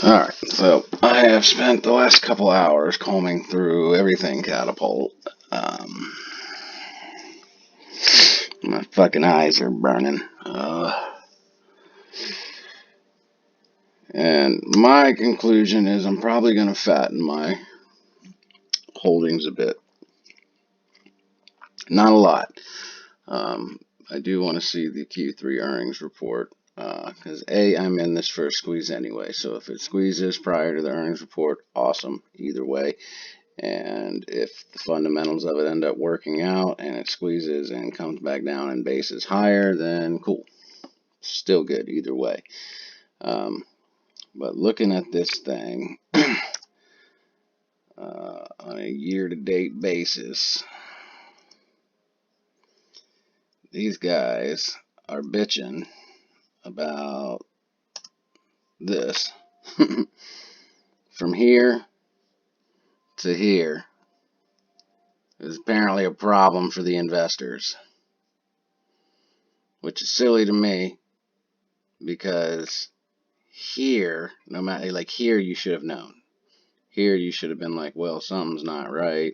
Alright, so I have spent the last couple hours combing through everything Catapult. Um, my fucking eyes are burning. And my conclusion is I'm probably going to fatten my holdings a bit. Not a lot. I do want to see the Q3 earnings report. Because I'm in this for a squeeze anyway. So if it squeezes prior to the earnings report, awesome. Either way. And if the fundamentals of it end up working out and it squeezes and comes back down and base is higher, then cool. Still good either way. But looking at this thing on a year-to-date basis, these guys are bitching about this. From here to here is apparently a problem for the investors, which is silly to me because here, no matter, like here you should have known. Here you should have been like, well, something's not right.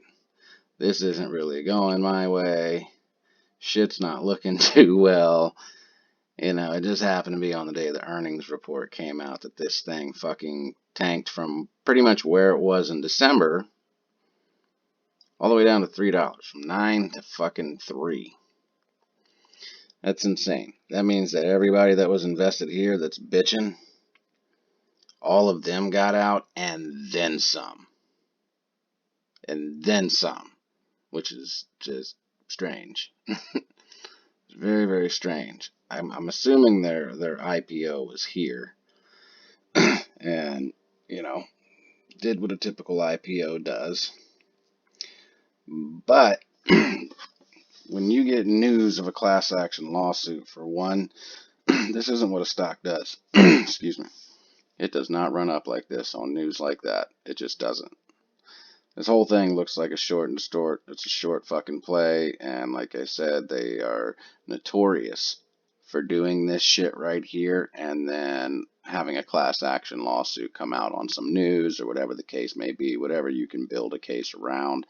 This isn't really going my way. Shit's not looking too well. It just happened to be on the day the earnings report came out that this thing fucking tanked from pretty much where it was in December all the way down to $3, from 9 to fucking 3. That's insane. That means that everybody that was invested here that's bitching, all of them got out and then some. And then some. Which is just strange. It's very, very strange. I'm assuming their IPO was here, and did what a typical IPO does. But when you get news of a class action lawsuit, for one, this isn't what a stock does. Excuse me. It does not run up like this on news like that. It just doesn't. This whole thing looks like a short and distort. It's a short fucking play, and like I said, they are notorious for doing this shit right here and then having a class action lawsuit come out on some news or whatever the case may be, whatever you can build a case around.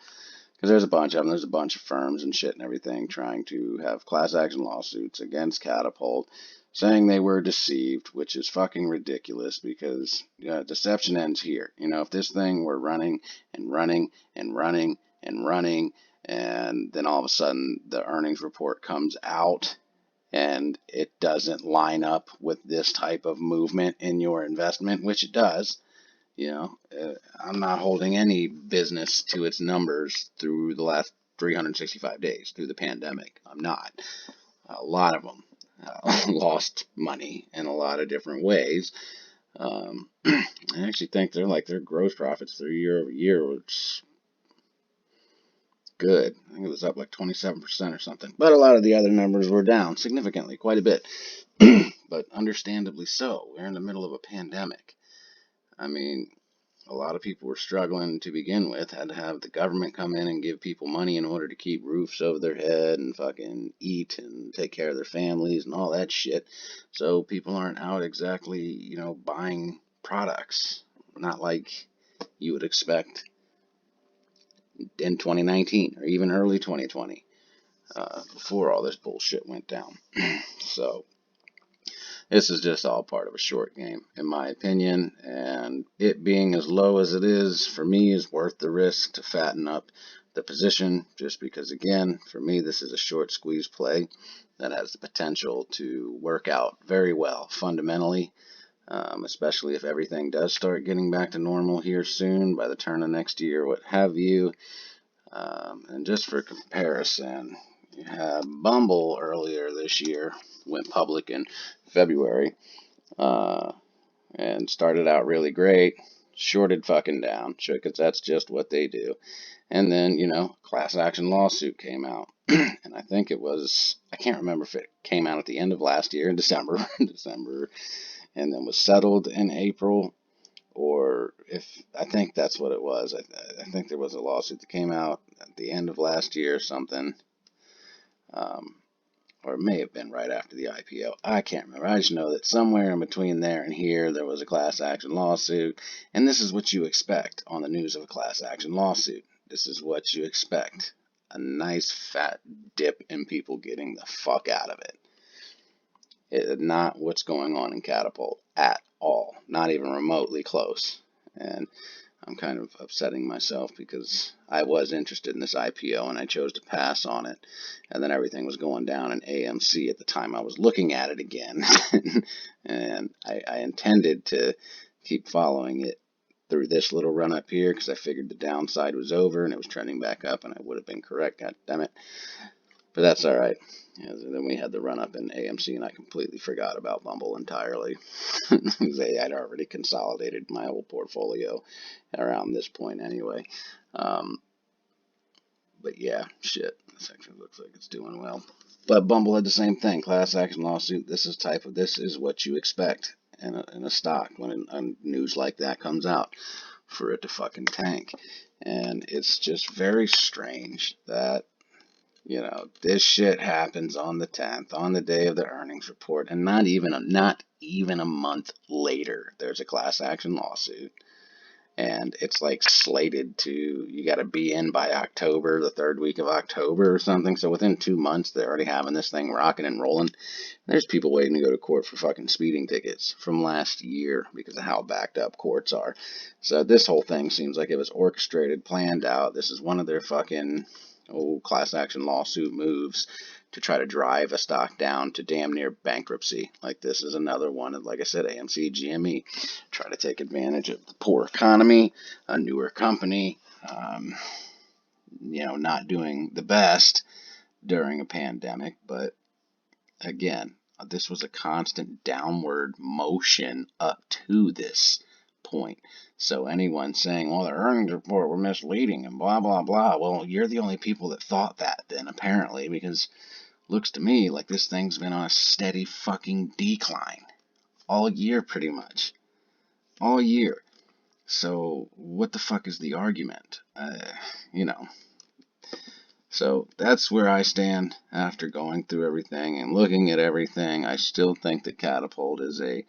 Because there's a bunch of them. There's a bunch of firms and shit and everything trying to have class action lawsuits against Catapult, saying they were deceived, which is fucking ridiculous because deception ends here. If this thing were running and running and running and running, and then all of a sudden the earnings report comes out and it doesn't line up with this type of movement in your investment, which it does. I'm not holding any business to its numbers through the last 365 days through the pandemic. I'm not. A lot of them lost money in a lot of different ways. I actually think their gross profits through year over year was good. I think it was up like 27% or something. But a lot of the other numbers were down significantly, quite a bit. But understandably so. We're in the middle of a pandemic. I mean, a lot of people were struggling to begin with, had to have the government come in and give people money in order to keep roofs over their head and fucking eat and take care of their families and all that shit. So people aren't out exactly, buying products. Not like you would expect in 2019 or even early 2020, before all this bullshit went down. So this is just all part of a short game, in my opinion, and it being as low as it is, for me, is worth the risk to fatten up the position, just because, again, for me, this is a short squeeze play that has the potential to work out very well fundamentally, especially if everything does start getting back to normal here soon, by the turn of next year, what have you. And just for comparison, you had Bmbl earlier this year, went public in February, and started out really great, shorted fucking down, because that's just what they do. And then, class action lawsuit came out. And I think I can't remember if it came out at the end of last year in December, and then was settled in April, or I think that's what it was. I think there was a lawsuit that came out at the end of last year or something. or it may have been right after the IPO. I can't remember. I just know that somewhere in between there and here, there was a class action lawsuit, and this is what you expect on the news of a class action lawsuit. This is what you expect. A nice fat dip in people getting the fuck out of it. Not what's going on in Kplt at all. Not even remotely close. And I'm kind of upsetting myself because I was interested in this IPO and I chose to pass on it. And then everything was going down in AMC at the time I was looking at it again. And I intended to keep following it through this little run up here because I figured the downside was over and it was trending back up and I would have been correct. God damn it. But that's all right. Yeah, then we had the run up in AMC, and I completely forgot about Bmbl entirely. They had already consolidated my whole portfolio around this point anyway. But yeah, shit. This actually looks like it's doing well. But Bmbl had the same thing. Class action lawsuit. This is what you expect in a stock when news like that comes out, for it to fucking tank. And it's just very strange that this shit happens on the 10th, on the day of the earnings report, and not even a month later, there's a class action lawsuit, and it's like slated to, you got to be in by October, the third week of October or something. So within 2 months, they're already having this thing rocking and rolling. There's people waiting to go to court for fucking speeding tickets from last year because of how backed up courts are. So this whole thing seems like it was orchestrated, planned out. This is one of their fucking class action lawsuit moves to try to drive a stock down to damn near bankruptcy. Like this is another one of, like I said, AMC, GME, try to take advantage of the poor economy, a newer company, not doing the best during a pandemic. But again, this was a constant downward motion up to this point. So anyone saying, well, their earnings report were misleading and blah, blah, blah, well, you're the only people that thought that then, apparently, because looks to me like this thing's been on a steady fucking decline all year, pretty much. All year. So what the fuck is the argument? So that's where I stand after going through everything and looking at everything. I still think that Kplt is a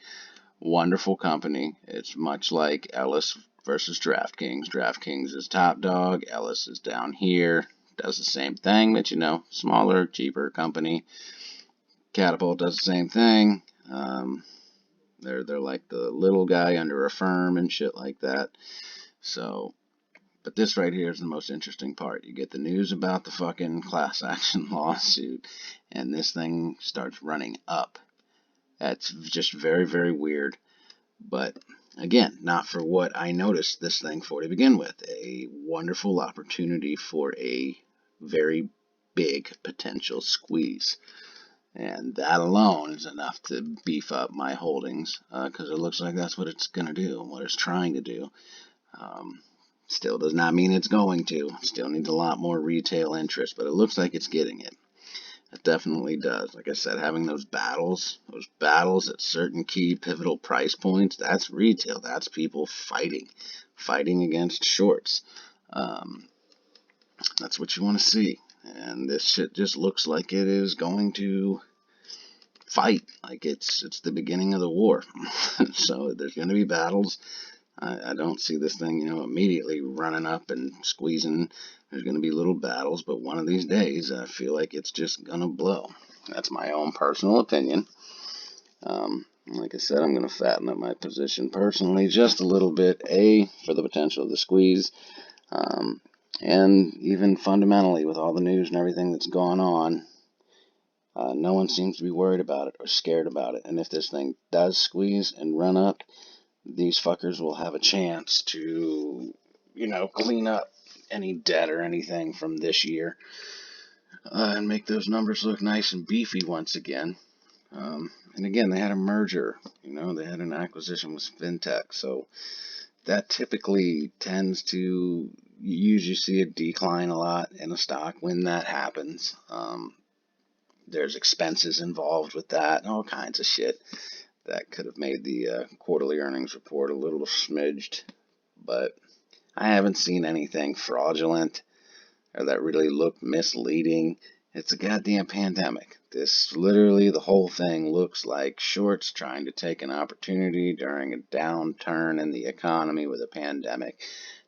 wonderful company. It's much like Ellis versus DraftKings. DraftKings is top dog. Ellis is down here. Does the same thing, but smaller, cheaper company. Kplt does the same thing. They're like the little guy under a firm and shit like that. So, but this right here is the most interesting part. You get the news about the fucking class action lawsuit, and this thing starts running up. That's just very, very weird. But again, not for what I noticed this thing for to begin with. A wonderful opportunity for a very big potential squeeze. And that alone is enough to beef up my holdings because it looks like that's what it's going to do, what it's trying to do. Still does not mean it's going to. Still needs a lot more retail interest, but it looks like it's getting it. It definitely does. Like I said, having those battles at certain key pivotal price points, that's retail. That's people fighting against shorts. That's what you want to see. And this shit just looks like it is going to fight. Like it's the beginning of the war. So there's going to be battles. I don't see this thing, immediately running up and squeezing. There's going to be little battles, but one of these days, I feel like it's just going to blow. That's my own personal opinion. Like I said, I'm going to fatten up my position personally just a little bit, for the potential of the squeeze, and even fundamentally with all the news and everything that's gone on, no one seems to be worried about it or scared about it. And if this thing does squeeze and run up, these fuckers will have a chance to, clean up any debt or anything from this year and make those numbers look nice and beefy once again. And again, they had a merger, they had an acquisition with FinTech, so that typically tends to, you usually see a decline a lot in a stock when that happens. There's expenses involved with that and all kinds of shit that could have made the quarterly earnings report a little smidged, but I haven't seen anything fraudulent or that really looked misleading It's a goddamn pandemic. This literally, the whole thing looks like shorts trying to take an opportunity during a downturn in the economy with a pandemic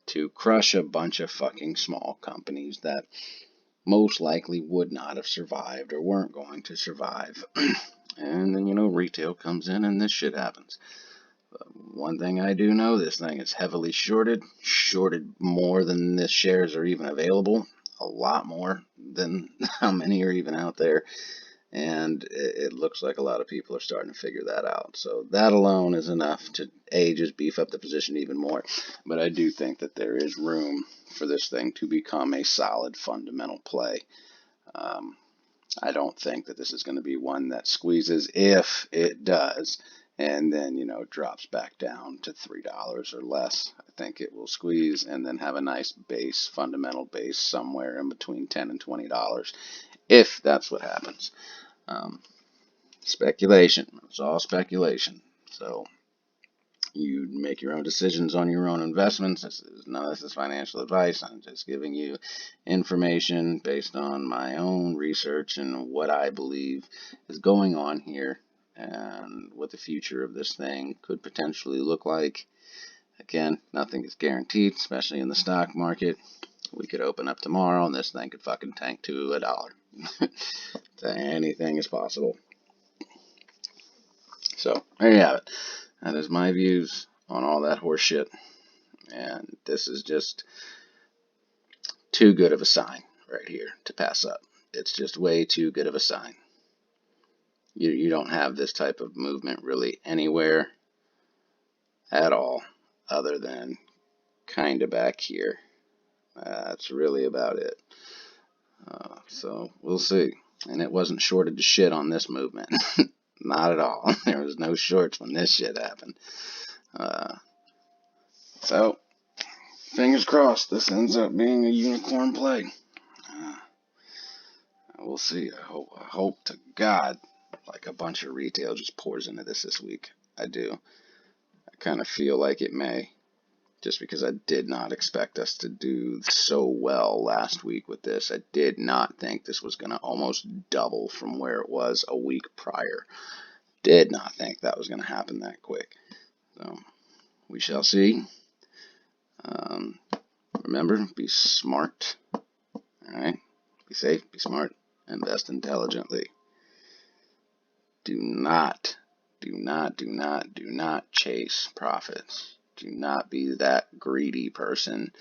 to crush a bunch of fucking small companies that most likely would not have survived or weren't going to survive. And then, retail comes in and this shit happens. One thing I do know, this thing is heavily shorted more than the shares are even available, a lot more than how many are even out there, and it looks like a lot of people are starting to figure that out. So that alone is enough to, just beef up the position even more. But I do think that there is room for this thing to become a solid fundamental play. I don't think that this is going to be one that squeezes. If it does, and then, drops back down to $3 or less, I think it will squeeze and then have a nice base, fundamental base somewhere in between $10 and $20, if that's what happens. Speculation. It's all speculation. So you make your own decisions on your own investments. None of this is financial advice. I'm just giving you information based on my own research and what I believe is going on here and what the future of this thing could potentially look like. Again, nothing is guaranteed, especially in the stock market. We could open up tomorrow and this thing could fucking tank to $1. Anything is possible. So, there you have it. That is my views on all that horse shit. And this is just too good of a sign right here to pass up. It's just way too good of a sign. You don't have this type of movement really anywhere at all other than kind of back here. That's really about it. So we'll see. And it wasn't shorted to shit on this movement. Not at all. There was no shorts when this shit happened. So, fingers crossed this ends up being a unicorn play. We'll see. I hope to God like a bunch of retail just pours into this week. I do. I kind of feel like it may. Just because I did not expect us to do so well last week with this. I did not think this was going to almost double from where it was a week prior. Did not think that was going to happen that quick. So, we shall see. Remember, be smart. Alright? Be safe, be smart, invest intelligently. Do not chase profits. Do not be that greedy person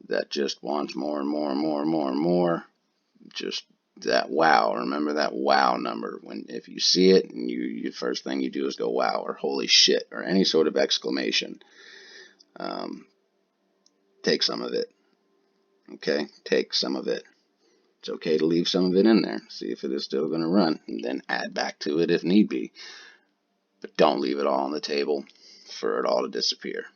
that just wants more and more and more and more and more. Just that wow. Remember that wow number. If you see it and the first thing you do is go wow or holy shit or any sort of exclamation. Take some of it. Okay? Take some of it. It's okay to leave some of it in there. See if it is still going to run. And then add back to it if need be. But don't leave it all on the table for it all to disappear.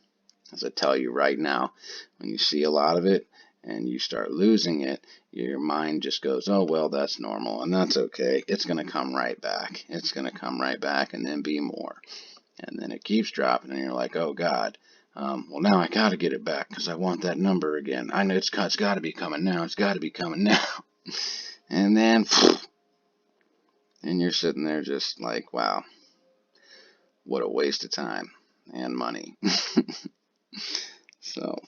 As I tell you right now, when you see a lot of it and you start losing it, your mind just goes, oh, well, that's normal. And that's okay. It's going to come right back. It's going to come right back and then be more. And then it keeps dropping and you're like, oh, God. Well, now I got to get it back because I want that number again. I know it's got to be coming now. It's got to be coming now. And then, and you're sitting there just like, wow, what a waste of time and money. So,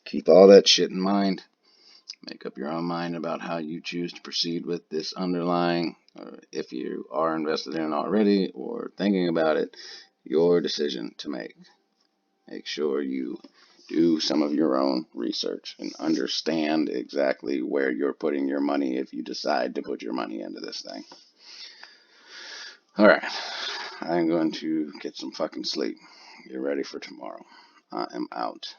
keep all that shit in mind. Make up your own mind about how you choose to proceed with this underlying, or if you are invested in it already or thinking about it, your decision to make. Make sure you do some of your own research and understand exactly where you're putting your money if you decide to put your money into this thing. Alright, I'm going to get some fucking sleep. Get ready for tomorrow. I am out.